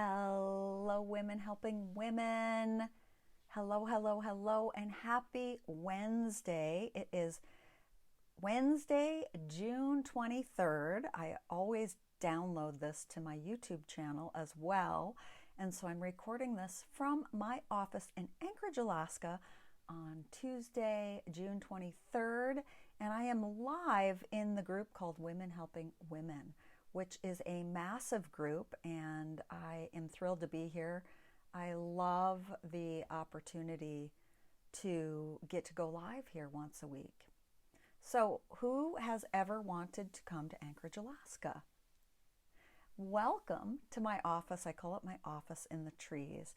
Hello, women helping women. Hello, hello, hello, and happy Wednesday. It is Wednesday, June 23rd. I always download this to my YouTube channel as well. And so I'm recording this from my office in Anchorage, Alaska on Tuesday, June 23rd. And I am live in the group called Women Helping Women, which is a massive group, and I am thrilled to be here. I love the opportunity to get to go live here once a week. So, who has ever wanted to come to Anchorage, Alaska? Welcome to my office. I call it my office in the trees.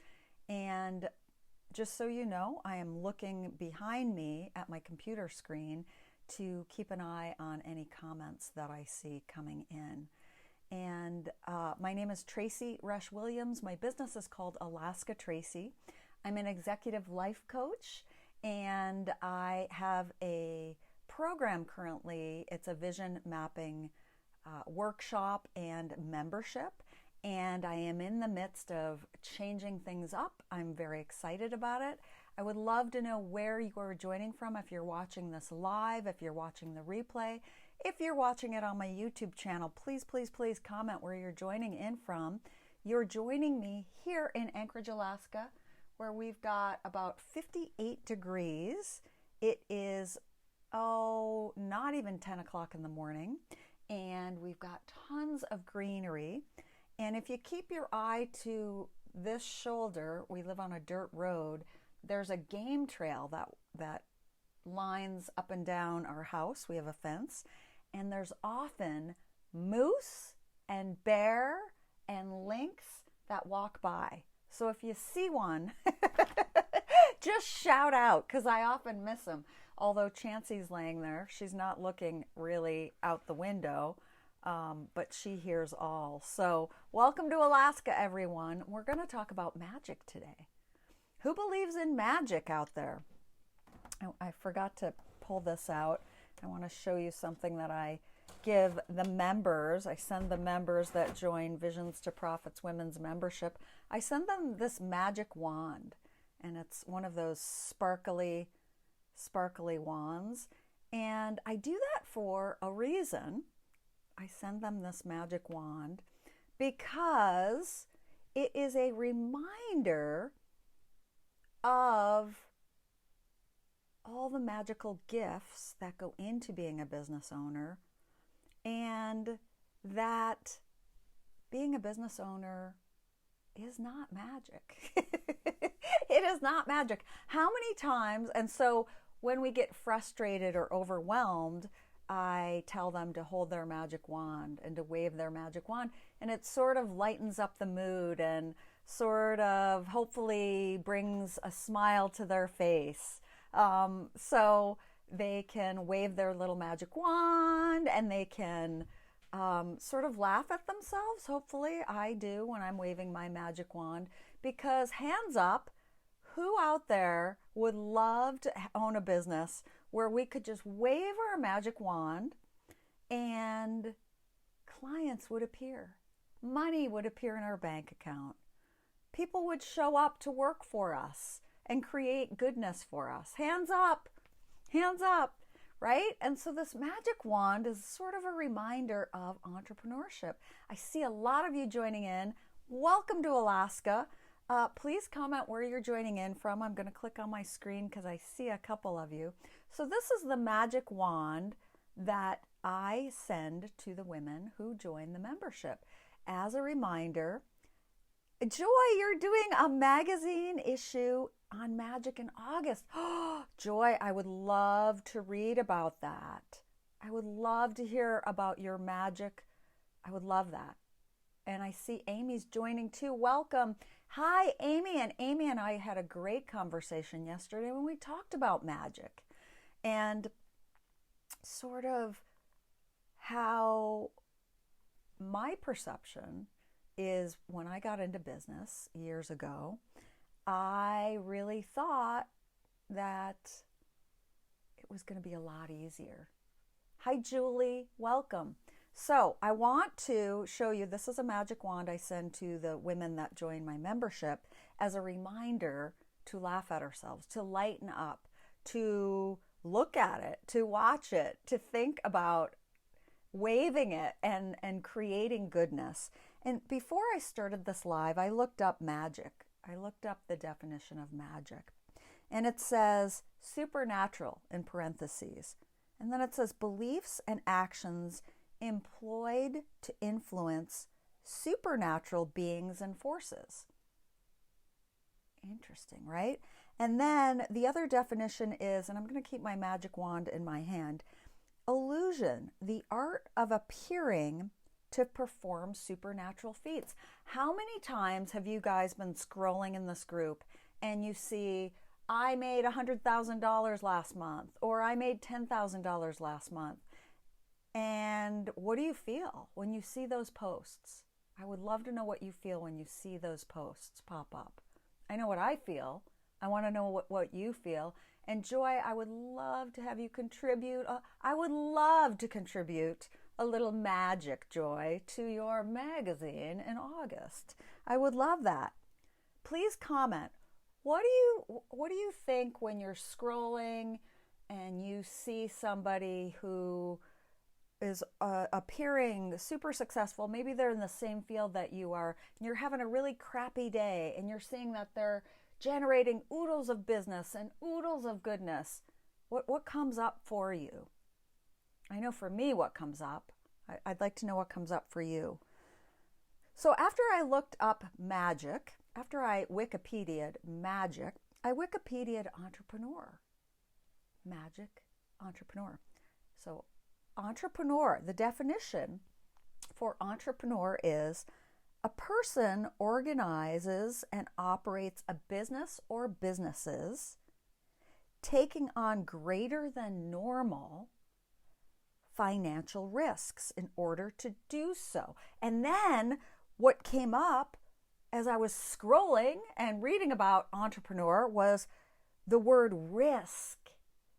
And just so you know, I am looking behind me at my computer screen to keep an eye on any comments that I see coming in. And my name is Tracy Rush Williams. My business is called Alaska Tracy. I'm an executive life coach, and I have a program currently. It's a vision mapping workshop and membership, and I am in the midst of changing things up. I'm very excited about it. I would love to know where you are joining from, if you're watching this live, if you're watching the replay. If you're watching it on my YouTube channel, please, please, please comment where you're joining in from. You're joining me here in Anchorage, Alaska, where we've got about 58 degrees. It is, not even 10 o'clock in the morning, and we've got tons of greenery. And if you keep your eye to this shoulder, we live on a dirt road, there's a game trail that lines up and down our house. We have a fence, and there's often moose and bear and lynx that walk by. So if you see one, just shout out, because I often miss them. Although Chancey's laying there, she's not looking really out the window, but she hears all. So welcome to Alaska, everyone. We're going to talk about magic today. Who believes in magic out there? I forgot to pull this out. I want to show you something that I give the members. I send the members that join Visions to Profits Women's membership, I send them this magic wand. And it's one of those sparkly wands. And I do that for a reason. I send them this magic wand because it is a reminder of all the magical gifts that go into being a business owner, and that being a business owner is not magic. It is not magic. How many times, and so when we get frustrated or overwhelmed, I tell them to hold their magic wand and to wave their magic wand, and it sort of lightens up the mood and sort of hopefully brings a smile to their face. So they can wave their little magic wand, and they can sort of laugh at themselves. Hopefully I do when I'm waving my magic wand, because hands up, who out there would love to own a business where we could just wave our magic wand and clients would appear, money would appear in our bank account, people would show up to work for us and create goodness for us? Hands up, right? And so this magic wand is sort of a reminder of entrepreneurship. I see a lot of you joining in. Welcome to Alaska. Please comment where you're joining in from. I'm going to click on my screen because I see a couple of you. So this is the magic wand that I send to the women who join the membership as a reminder. Joy, you're doing a magazine issue on magic in August. Oh, Joy, I would love to read about that. I would love to hear about your magic. I would love that. And I see Amy's joining too. Welcome. Hi, Amy. And Amy and I had a great conversation yesterday when we talked about magic and sort of how my perception is when I got into business years ago, I really thought that it was going to be a lot easier. Hi, Julie. Welcome. So I want to show you, this is a magic wand I send to the women that join my membership as a reminder to laugh at ourselves, to lighten up, to look at it, to watch it, to think about waving it and creating goodness. And before I started this live, I looked up magic. I looked up the definition of magic. And it says supernatural in parentheses. And then it says beliefs and actions employed to influence supernatural beings and forces. Interesting, right? And then the other definition is, and I'm going to keep my magic wand in my hand, illusion, the art of appearing to perform supernatural feats. How many times have you guys been scrolling in this group and you see, I made $100,000 last month, or I made $10,000 last month? And what do you feel when you see those posts? I would love to know what you feel when you see those posts pop up. I know what I feel. I want to know what you feel. And Joy, I would love to have you contribute. I would love to contribute a little magic, Joy, to your magazine in August. I would love that. Please comment. What do you think when you're scrolling and you see somebody who is appearing super successful? Maybe they're in the same field that you are, and you're having a really crappy day, and you're seeing that they're generating oodles of business and oodles of goodness. What comes up for you? I know for me what comes up. I'd like to know what comes up for you. So after I looked up magic, after I Wikipedia'd magic, I Wikipedia'd entrepreneur. Magic, entrepreneur. So entrepreneur, the definition for entrepreneur is a person organizes and operates a business or businesses, taking on greater than normal financial risks in order to do so. And then what came up as I was scrolling and reading about entrepreneur was the word risk,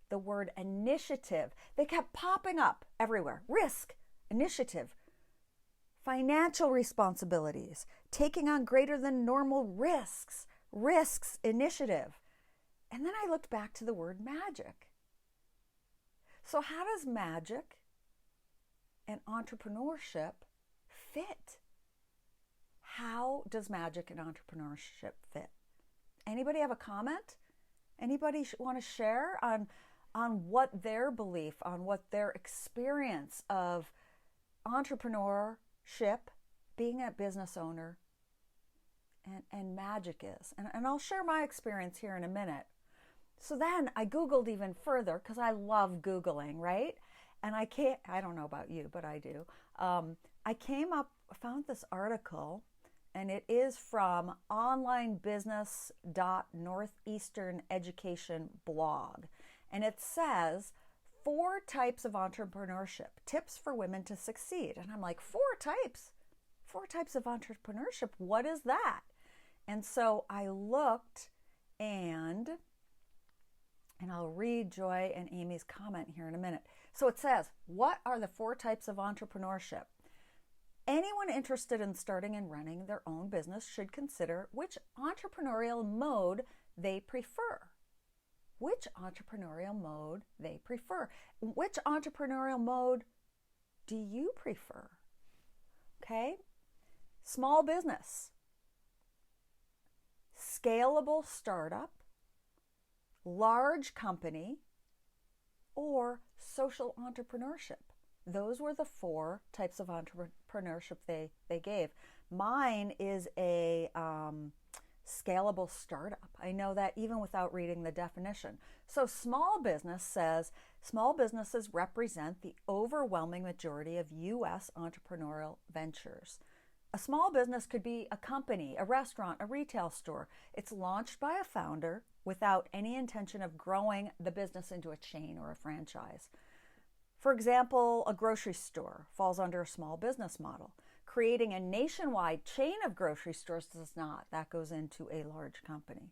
the word initiative. They kept popping up everywhere. Risk, initiative, financial responsibilities, taking on greater than normal risks, initiative. And then I looked back to the word magic. So how does magic and entrepreneurship fit? How does magic and entrepreneurship fit? Anybody have a comment? Anybody want to share on what their belief, on what their experience of entrepreneurship, being a business owner, and magic is? And I'll share my experience here in a minute. So then I Googled even further, because I love Googling, right? And I don't know about you, but I do. I found this article, and it is from onlinebusiness.northeastern education blog. And it says 4 types of entrepreneurship, tips for women to succeed. And I'm like, 4 types? 4 types of entrepreneurship, what is that? And so I looked, and I'll read Joy and Amy's comment here in a minute. So it says, what are the 4 types of entrepreneurship? Anyone interested in starting and running their own business should consider which entrepreneurial mode they prefer. Which entrepreneurial mode they prefer. Which entrepreneurial mode do you prefer? Okay? Small business, scalable startup, large company, or social entrepreneurship. Those were the 4 types of entrepreneurship they gave. Mine is a scalable startup. I know that even without reading the definition. So small business says small businesses represent the overwhelming majority of U.S. entrepreneurial ventures. A small business could be a company, a restaurant, a retail store. It's launched by a founder without any intention of growing the business into a chain or a franchise. For example, a grocery store falls under a small business model. Creating a nationwide chain of grocery stores does not. That goes into a large company.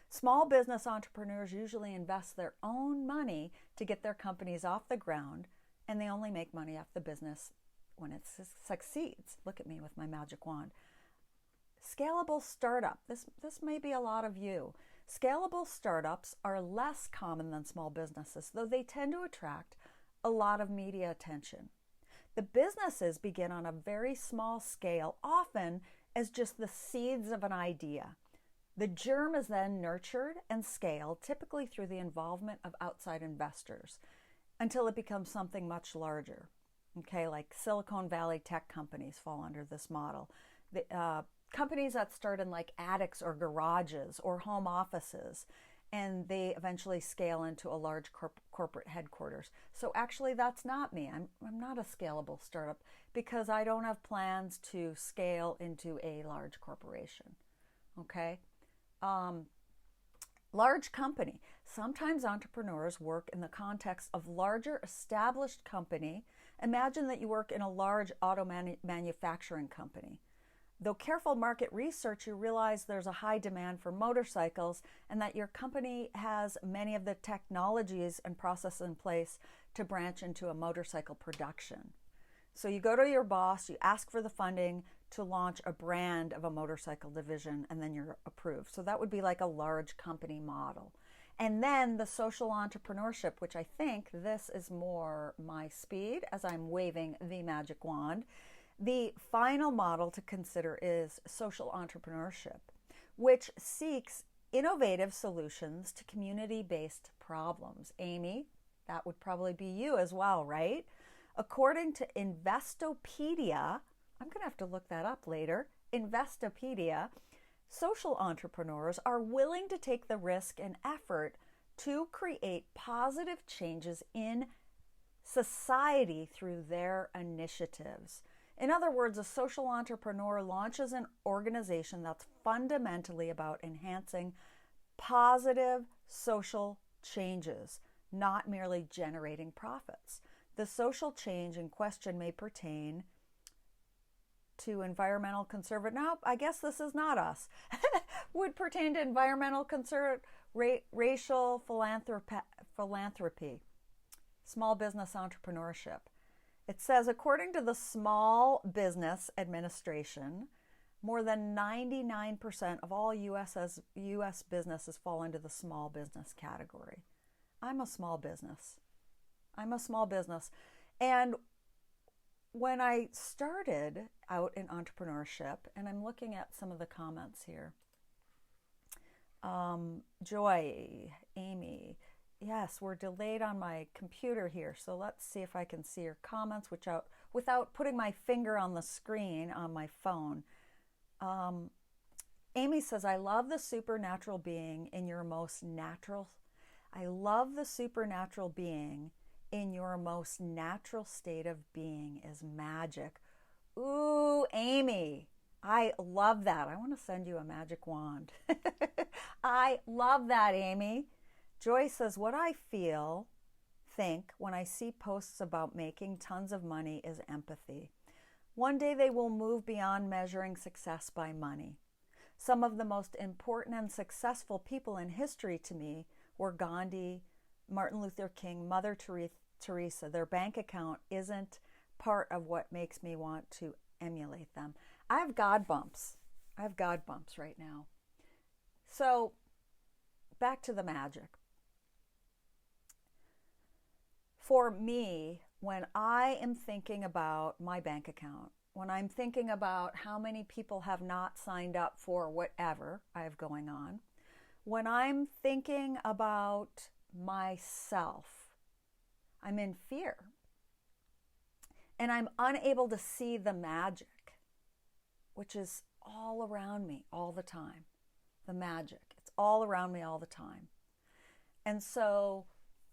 Small business entrepreneurs usually invest their own money to get their companies off the ground, and they only make money off the business succeeds. Look at me with my magic wand. Scalable startup. This may be a lot of you. Scalable startups are less common than small businesses, though they tend to attract a lot of media attention. The businesses begin on a very small scale, often as just the seeds of an idea. The germ is then nurtured and scaled, typically through the involvement of outside investors, until it becomes something much larger. Okay, like Silicon Valley tech companies fall under this model. Companies that start in like attics or garages or home offices, and they eventually scale into a large corporate headquarters. So actually that's not me. I'm not a scalable startup because I don't have plans to scale into a large corporation. Okay? Large company. Sometimes entrepreneurs work in the context of larger established company. Imagine that you work in a large auto manufacturing company. Though careful market research, you realize there's a high demand for motorcycles and that your company has many of the technologies and processes in place to branch into a motorcycle production. So you go to your boss, you ask for the funding to launch a brand of a motorcycle division, and then you're approved. So that would be like a large company model. And then the social entrepreneurship, which I think this is more my speed as I'm waving the magic wand. The final model to consider is social entrepreneurship, which seeks innovative solutions to community-based problems. Amy, that would probably be you as well, right? According to Investopedia, I'm going to have to look that up later, Investopedia, social entrepreneurs are willing to take the risk and effort to create positive changes in society through their initiatives. In other words, a social entrepreneur launches an organization that's fundamentally about enhancing positive social changes, not merely generating profits. The social change in question may pertain to environmental conservative. No, I guess this is not us. Would pertain to environmental racial philanthropy, small business entrepreneurship. It says, according to the Small Business Administration, more than 99% of all U.S. businesses fall into the small business category. I'm a small business. And when I started out in entrepreneurship, and I'm looking at some of the comments here, Joy, Amy, yes, we're delayed on my computer here, so let's see if I can see your comments without putting my finger on the screen on my phone. Amy says, I love the supernatural being in your most natural. I love the supernatural being in your most natural state of being is magic. Ooh, Amy, I love that. I want to send you a magic wand. I love that, Amy. Joy says, what I think when I see posts about making tons of money is empathy. One day they will move beyond measuring success by money. Some of the most important and successful people in history to me were Gandhi, Martin Luther King, Mother Teresa. Their bank account isn't part of what makes me want to emulate them. I have God bumps right now. So back to the magic. For me, when I am thinking about my bank account, when I'm thinking about how many people have not signed up for whatever I have going on, when I'm thinking about myself, I'm in fear. And I'm unable to see the magic, which is all around me all the time. The magic, it's all around me all the time. And so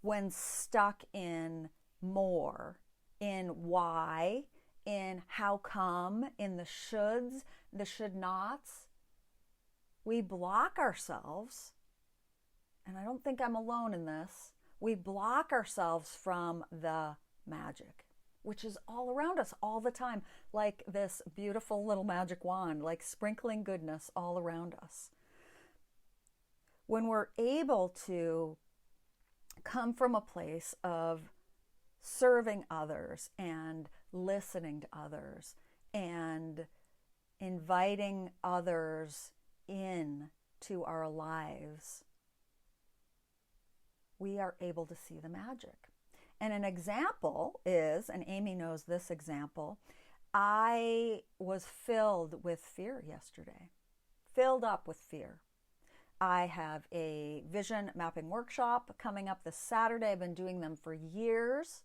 when stuck in more, in why, in how come, in the shoulds, the should nots, we block ourselves, and I don't think I'm alone in this, we block ourselves from the magic, which is all around us all the time, like this beautiful little magic wand, like sprinkling goodness all around us. When we're able to come from a place of serving others and listening to others and inviting others in to our lives, we are able to see the magic. And an example is, and Amy knows this example, I was filled with fear yesterday, filled up with fear. I have a vision mapping workshop coming up this Saturday. I've been doing them for years.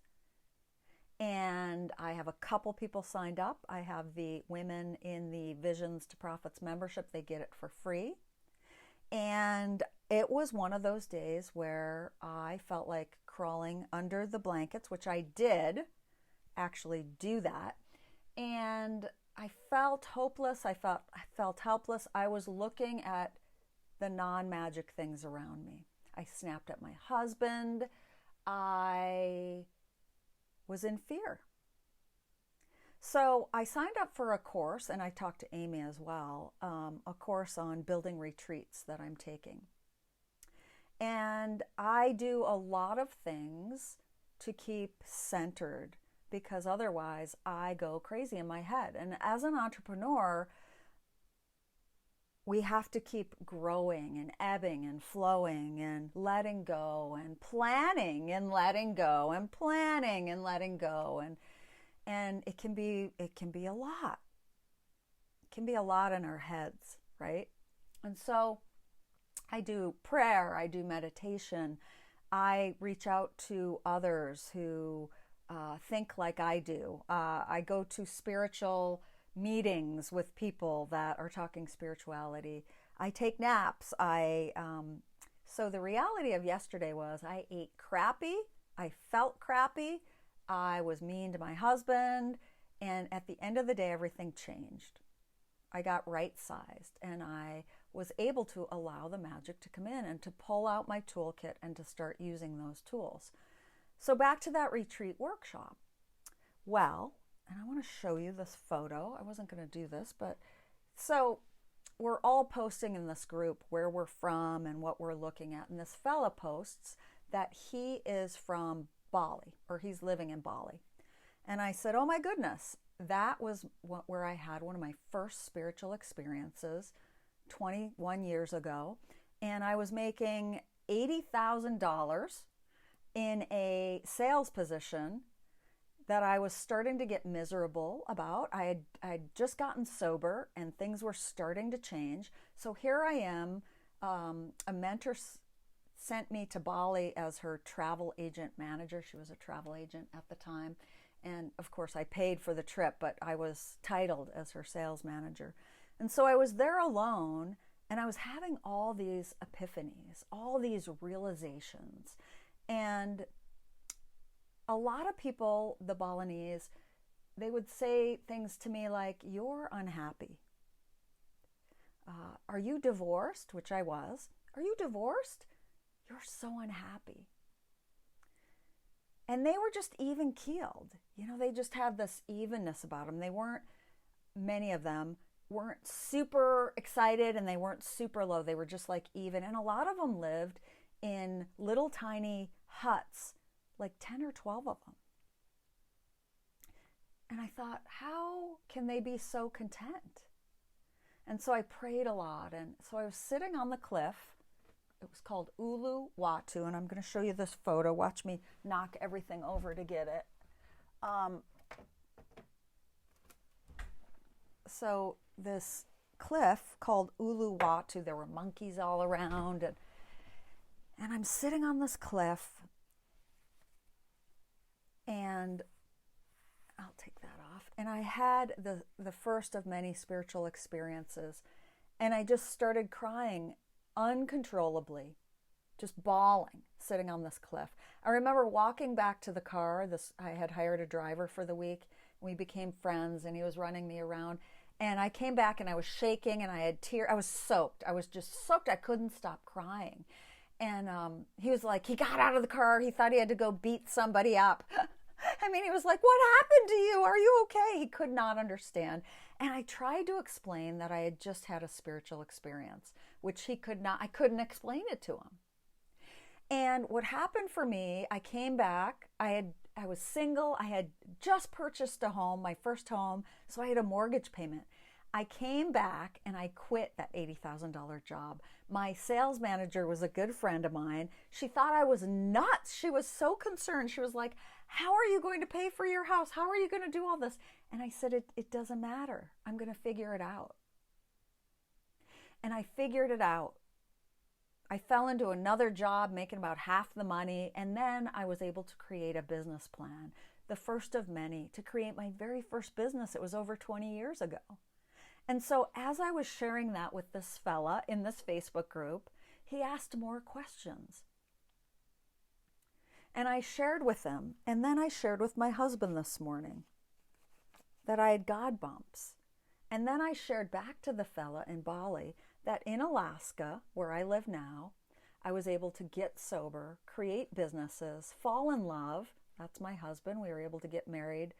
And I have a couple people signed up. I have the women in the Visions to Profits membership. They get it for free. And it was one of those days where I felt like crawling under the blankets, which I did actually do that. And I felt hopeless. I felt helpless. I was looking at the non-magic things around me. I snapped at my husband. I was in fear. So I signed up for a course, and I talked to Amy as well, a course on building retreats that I'm taking. And I do a lot of things to keep centered, because otherwise I go crazy in my head. And as an entrepreneur, we have to keep growing and ebbing and flowing and letting go and planning and letting go and planning and letting go. And it can be a lot. It can be a lot in our heads, right? And so I do prayer, I do meditation, I reach out to others who think like I do. I go to spiritual meetings with people that are talking spirituality. I take naps. So the reality of yesterday was I ate crappy. I felt crappy. I was mean to my husband. And at the end of the day, everything changed. I got right-sized, and I was able to allow the magic to come in and to pull out my toolkit and to start using those tools. So back to that retreat workshop. Well, and I want to show you this photo. I wasn't going to do this, but so we're all posting in this group where we're from and what we're looking at. And this fella posts that he is from Bali, or he's living in Bali. And I said, oh my goodness, that was where I had one of my first spiritual experiences 21 years ago. And I was making $80,000 in a sales position that I was starting to get miserable about. I had just gotten sober and things were starting to change. So here I am. A mentor sent me to Bali as her travel agent manager. She was a travel agent at the time. And of course I paid for the trip, but I was titled as her sales manager. And so I was there alone, and I was having all these epiphanies, all these realizations. And a lot of people, the Balinese, they would say things to me like, you're unhappy. Are you divorced? Which I was. Are you divorced? You're so unhappy. And they were just even keeled. You know, they just had this evenness about them. They weren't, many of them weren't super excited and they weren't super low. They were just like even. And a lot of them lived in little tiny huts, like 10 or 12 of them. And I thought, how can they be so content? And so I prayed a lot. And so I was sitting on the cliff. It was called Uluwatu. And I'm going to show you this photo. Watch me knock everything over to get it. So this cliff called Uluwatu, there were monkeys all around. And I'm sitting on this cliff. And I'll take that off. And I had the first of many spiritual experiences. And I just started crying uncontrollably, just bawling, sitting on this cliff. I remember walking back to the car. I had hired a driver for the week. We became friends, and he was running me around. And I came back, and I was shaking, and I had tears. I was soaked. I was just soaked. I couldn't stop crying. And he was like, he got out of the car. He thought he had to go beat somebody up. I mean, he was like, what happened to you? Are you okay? He could not understand. And I tried to explain that I had just had a spiritual experience, which he could not, I couldn't explain it to him. And what happened for me, I came back, I had I was single. I had just purchased a home, my first home, so I had a mortgage payment. I came back and I quit that $80,000 job. My sales manager was a good friend of mine. She thought I was nuts. She was so concerned. She was like, how are you going to pay for your house? How are you going to do all this? And I said, it doesn't matter. I'm going to figure it out. And I figured it out. I fell into another job making about half the money, and then I was able to create a business plan, the first of many, to create my very first business. It was over 20 years ago. And so as I was sharing that with this fella in this Facebook group, he asked more questions. And I shared with him, and then I shared with my husband this morning that I had God bumps. And then I shared back to the fella in Bali that in Alaska, where I live now, I was able to get sober, create businesses, fall in love. That's my husband. We were able to get married.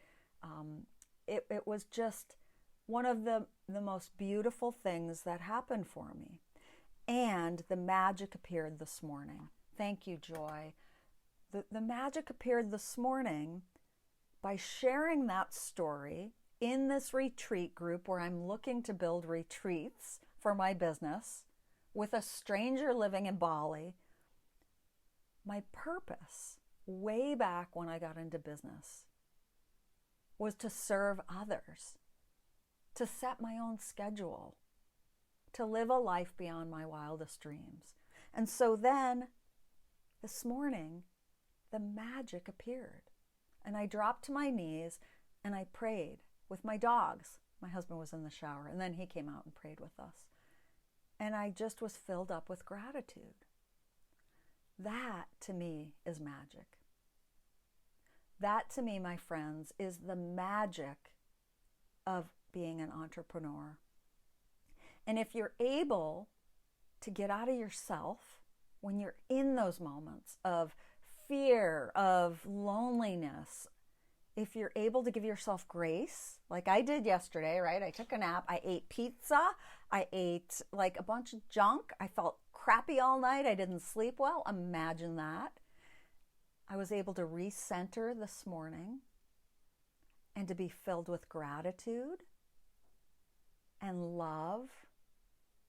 It was just one of the most beautiful things that happened for me. And the magic appeared this morning. Thank you, Joy. The magic appeared this morning by sharing that story in this retreat group where I'm looking to build retreats for my business with a stranger living in Bali. My purpose way back when I got into business was to serve others, to set my own schedule, to live a life beyond my wildest dreams. And so then this morning, the magic appeared. And I dropped to my knees and I prayed with my dogs. My husband was in the shower, and then he came out and prayed with us. And I just was filled up with gratitude. That, to me, is magic. That, to me, my friends, is the magic of being an entrepreneur. And if you're able to get out of yourself when you're in those moments of fear, of loneliness, if you're able to give yourself grace, like I did yesterday, right? I took a nap, I ate pizza, I ate like a bunch of junk, I felt crappy all night, I didn't sleep well. Imagine that. I was able to recenter this morning and to be filled with gratitude and love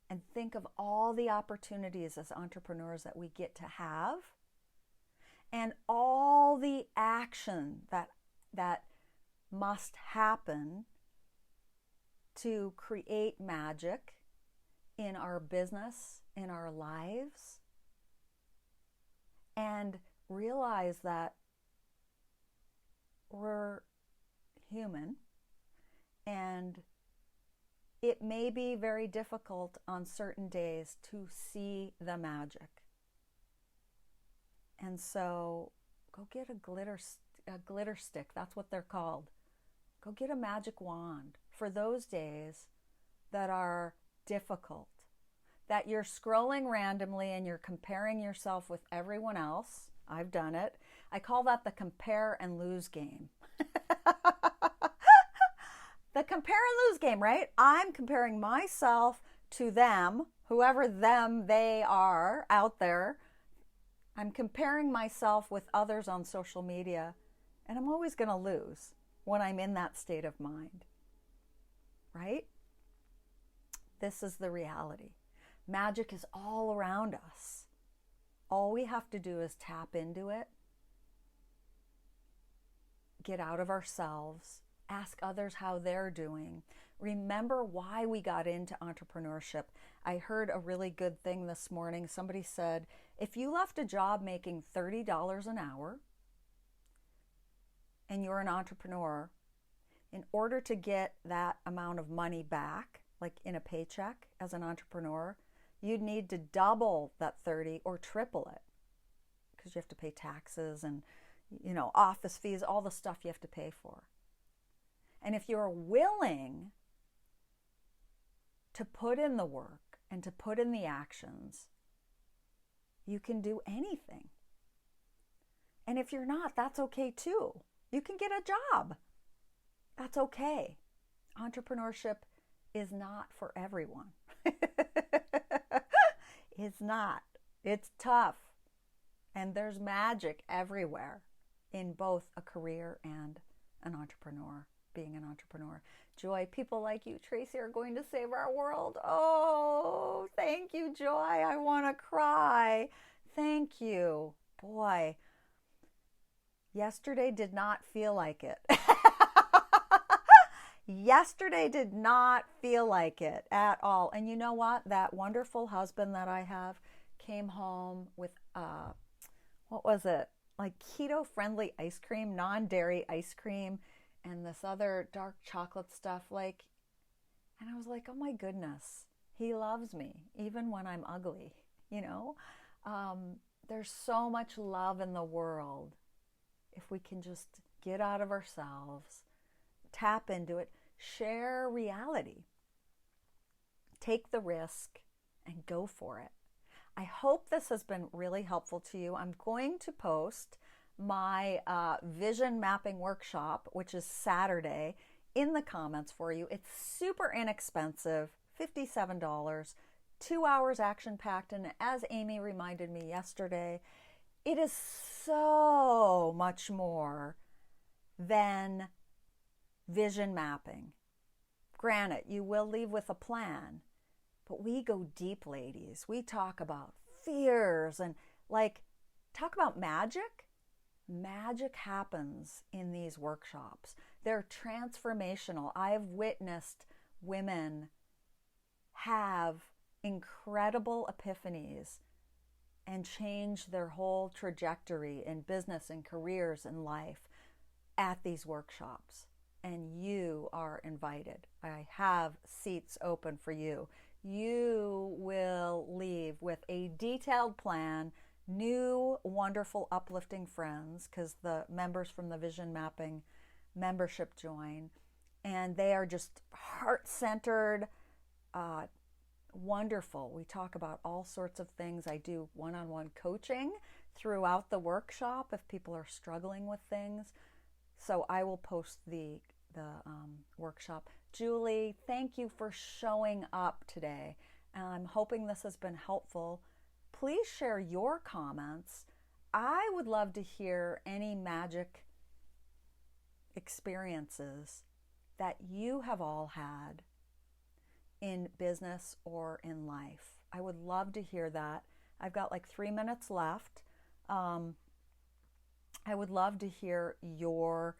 and think of all the opportunities as entrepreneurs that we get to have and all the action that must happen to create magic in our business, in our lives, and realize that we're human and it may be very difficult on certain days to see the magic. And so go get a glitter stick. That's what they're called. Go get a magic wand for those days that are difficult, that you're scrolling randomly and you're comparing yourself with everyone else. I've done it. I call that the compare and lose game. The compare and lose game, right? I'm comparing myself to them, whoever them they are out there. I'm comparing myself with others on social media, and I'm always going to lose when I'm in that state of mind, right? This is the reality. Magic is all around us. All we have to do is tap into it, get out of ourselves, ask others how they're doing. Remember why we got into entrepreneurship. I heard a really good thing this morning. Somebody said, if you left a job making $30 an hour and you're an entrepreneur, in order to get that amount of money back, like in a paycheck as an entrepreneur, you'd need to double that 30 or triple it because you have to pay taxes and, office fees, all the stuff you have to pay for. And if you're willing to put in the work and to put in the actions, you can do anything. And if you're not, that's okay too. You can get a job. That's okay. Entrepreneurship is not for everyone. It's not. It's tough. And there's magic everywhere in both a career and an entrepreneur, being an entrepreneur. Joy, people like you, Tracy, are going to save our world. Oh, thank you, Joy. I want to cry. Thank you. Boy, yesterday did not feel like it. Yesterday did not feel like it at all. And you know what? That wonderful husband that I have came home with, what was it? Like keto-friendly ice cream, non-dairy ice cream, and this other dark chocolate stuff. And I was like, oh my goodness, he loves me, even when I'm ugly, you know? There's so much love in the world if we can just get out of ourselves, tap into it, share reality, take the risk, and go for it. I hope this has been really helpful to you. I'm going to post my vision mapping workshop, which is Saturday, in the comments for you. It's super inexpensive, $57, 2 hours action-packed, and as Amy reminded me yesterday, it is so much more than vision mapping. Granted, you will leave with a plan, but we go deep, ladies. We talk about fears and talk about magic. Magic happens in these workshops. They're transformational. I've witnessed women have incredible epiphanies and change their whole trajectory in business and careers and life at these workshops. And you are invited. I have seats open for you. You will leave with a detailed plan, new, wonderful, uplifting friends, because the members from the Vision Mapping membership join, and they are just heart-centered, wonderful. We talk about all sorts of things. I do one-on-one coaching throughout the workshop if people are struggling with things. So I will post the workshop. Julie, thank you for showing up today. I'm hoping this has been helpful. Please share your comments. I would love to hear any magic experiences that you have all had in business or in life. I would love to hear that. I've got 3 minutes left. I would love to hear your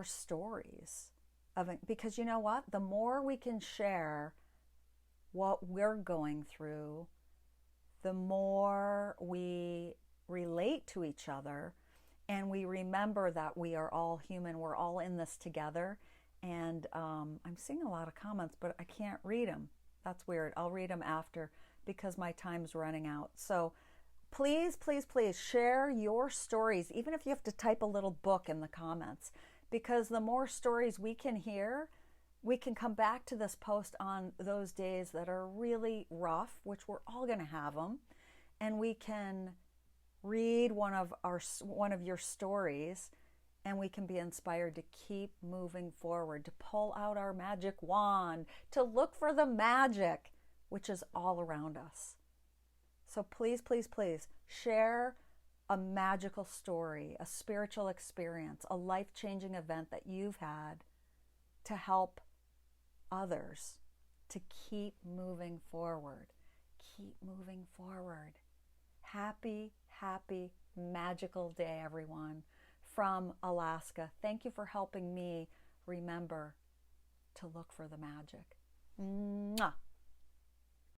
stories of it, because you know what? The more we can share what we're going through, the more we relate to each other, and we remember that we are all human. We're all in this together. And I'm seeing a lot of comments, but I can't read them. That's weird. I'll read them after because my time's running out. So please, please, please share your stories, even if you have to type a little book in the comments, because the more stories we can hear, we can come back to this post on those days that are really rough, which we're all going to have them, and we can read one of your stories, and we can be inspired to keep moving forward, to pull out our magic wand, to look for the magic, which is all around us. So please, please, please share a magical story, a spiritual experience, a life-changing event that you've had to help others to keep moving forward. Keep moving forward. Happy, happy, magical day, everyone. From Alaska. Thank you for helping me remember to look for the magic. Mwah.